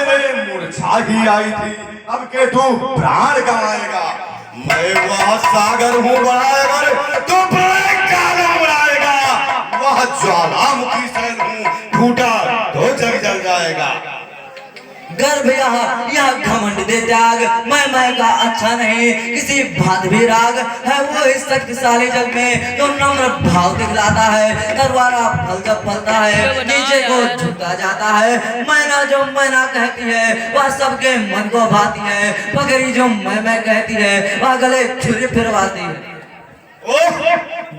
पहले मूर्छा ही आई थी, अब के तू प्राण गवाएगा। मैं वह सागर हूँ बड़ाएगा, तू प्रलय काला उड़ाएगा। वह ज्वालामुखी शैल हूँ, फूटा तो जग जल जाएगा। गर्भ यह घमंड दे त्याग, मैं का अच्छा नहीं किसी भांति भी राग है। वो इस शक्तिशाली जग में तो नम्र भाव दिखलाता है। दरबारा फल जब फलता है नीचे को झुकता जाता है। मैना जो मैना कहती है वह सबके मन को भाती है। पगड़ी जो मैं कहती है वह गले छुरी फिरवाती है।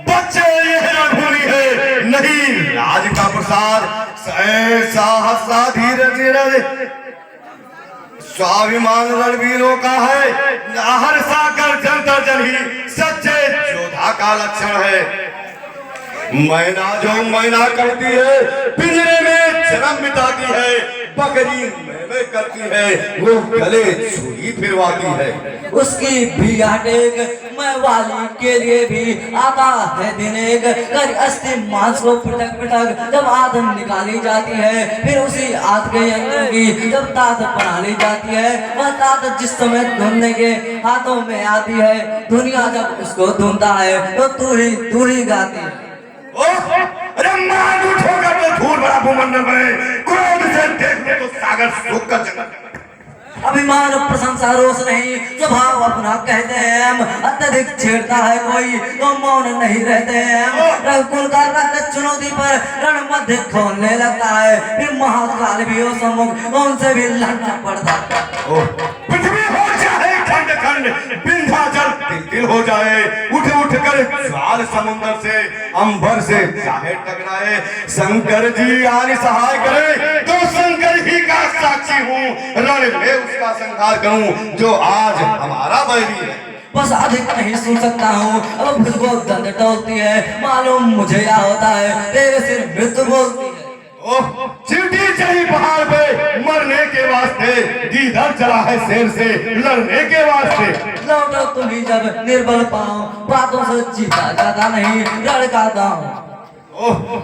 बच्चे ये न भूली है नहीं राज का प्रसाद, साहसा धीरज धीरज स्वाभिमान रणवीरों का है। हर साकर जनता जन ही सच्चे योद्धा का लक्षण है। मैना जो मैना करती है पिंजरे में जन्म मिटाती है। बकरी मैं करती है वो गले छुरी फिरवाती है। उसकी भी टेक मैं वाली के लिए भी आता है दिन एक। कर अस्थि मांस को पटक पटक जब आत्म निकाली जाती है, फिर उसी आत्म के अंदर की जब तात बना ली जाती है। वह तात जिस समय धुनने के हाथों में आती है, दुनिया जब उसको धुनता है तो तू ही गाती है। अरे मान उठोगा तो धूल भरा भूमंडल में, क्रोध से देखने तो सागर सूख कर जगत। अभिमान प्रशंसा रोष नहीं स्वभाव अपना कहते हैं हम। अत्यधिक छेड़ता है कोई तो मौन नहीं रहते हैं। रघुकुल का रक्त चुनौती पर रण मध्य खोलने लगता है। फिर महाकाल भी हो सम्मुख उनसे भी लड़ना पड़ता। पृथ्वी हो जाए खंड खंड, विंध्याचल तिल तिल हो जाए। उठ उठ कर ज्वाल समुद्र से अंबर से चाहे टकराए। शंकर जी आने सहाय करे तो शंकर ही का साक्षी हूँ। रण में उसका संहार करूं जो आज हमारा बैरी है। बस अधिक नहीं सुन सकता हूँ, अब मुझको दंड टोलती है। मालूम मुझे क्या होता है तेरे सिर मृत्यु बोलती है। चींटी चढ़ी पहाड़ पे मरने के वास्ते, गीदड़ चला है शेर से लड़ने के वास्ते। लौटो तुम ही जब निर्बल पाओ, बातों से जीता जाता नहीं लड़काता हूँ।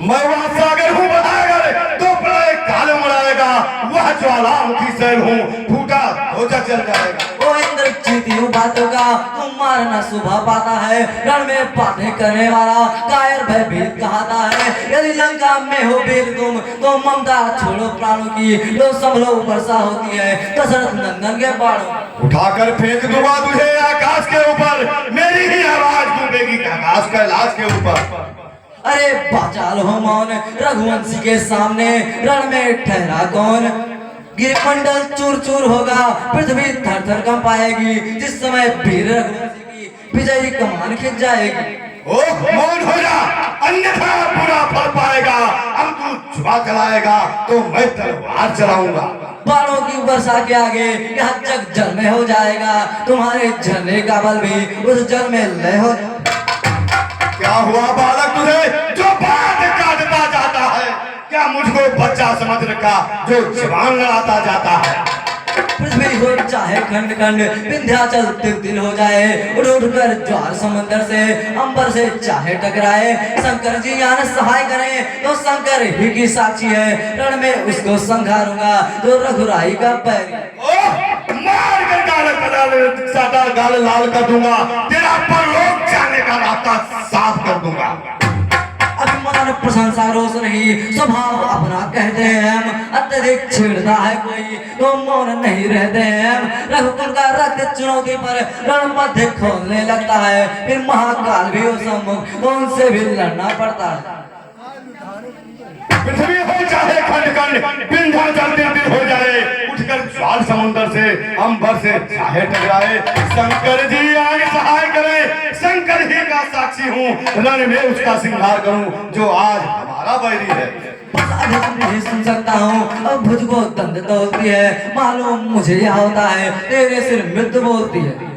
मैं वह सागर हूँ बहागर, तो प्रलय काल उड़ाएगा। वह ज्वालामुखी शैल हूँ, फूटा तो जग जल जाएगा। ओ इंद्र जीती हूँ बातों का तुम मारना सुबह पाता है। रण में बातें करने वाला कायर भयभीत कहता है। यदि लंका में हो वीर तुम तो ममता छोड़ो प्राणों की, लो सब लोग वर्षा होती है दशरथ नंदन के बाणों। उठाकर फेंक दूंगा तुझे आकाश के ऊपर, मेरी ही आवाज गूंजेगी आकाश कैलाश के ऊपर। अरे बाचाल हो मौन रघुवंशी के सामने, रण में ठहरा कौन। गिरिमंडल चूर चूर होगा, पृथ्वी थर थर कंप पाएगी। जिस समय वीर रघुवंशी की विजयी कमान खिंच जाएगी। मौन हो जा, अन्यथा बुरा फल पाएगा। अब तू जुआ चलाएगा तो मैं तलवार चलाऊंगा। बाणों की वर्षा के आगे यह जग जल में हो जाएगा। तुम्हारे झरने का बल भी उस जल में लय हो। क्या हुआ बालक तुझे जो बात काटता जाता है? क्या मुझको बच्चा समझ रखा जो जवान लड़ाता जाता है? पृथ्वी हो चाहे खंड खंड, विंध्याचल तिल तिल हो जाए। उठ उठ कर ज्वार समंदर से अंबर से चाहे टकराए। शंकर जी आने सहाय करें तो शंकर ही की साक्षी है। रण में उसको संघारूंगा जो रघुराई का पैर। मार कर गाल लाल कर दूंगा, तेरा परलोक जाने का रास्ता साफ कर दूंगा। अभिमान प्रशंसा रोष नहीं स्वभाव अपना कहते हैं हम। अत्यधिक छेड़ता है कोई तो मौन नहीं रहते हैं हम। रघुकुल का रक्त चुनौती पर रण मध्य खोलने लगता है। फिर महाकाल भी हो सम्मुख तो उनसे भी लड़ना पड़ता है। पृथ्वी हो चाहे खंड खंड, विंध्याचल तिल तिल हो जाए। उठकर ज्वाल समुद्र से अंबर से चाहे टकराए। शंकर जी आगे सहाय करे, शंकर ही का साक्षी हूँ। रण में उसका सिंगार करूं जो आज हमारा बैरी है। अधिक नहीं सुन सकता हूँ, अब मुझको दंड तोलती है। मालूम मुझे यह होता है तेरे सिर मृत्यु बोलती है।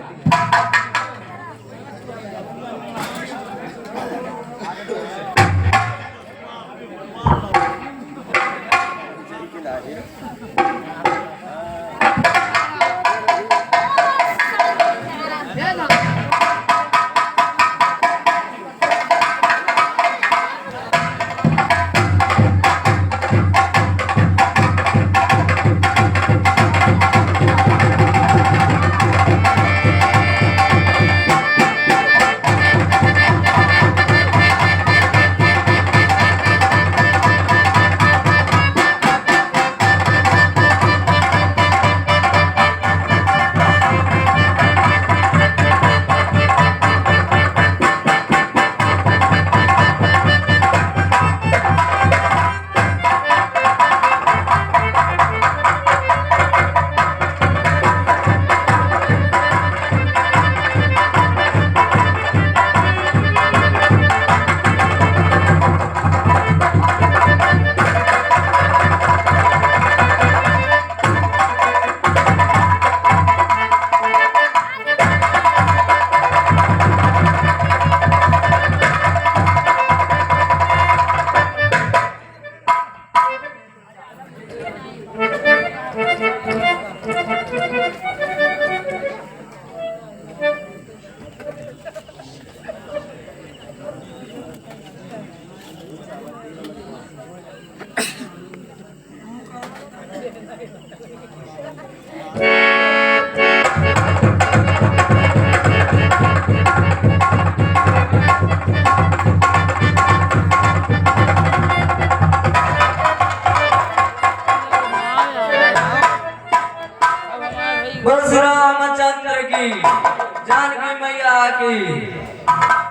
की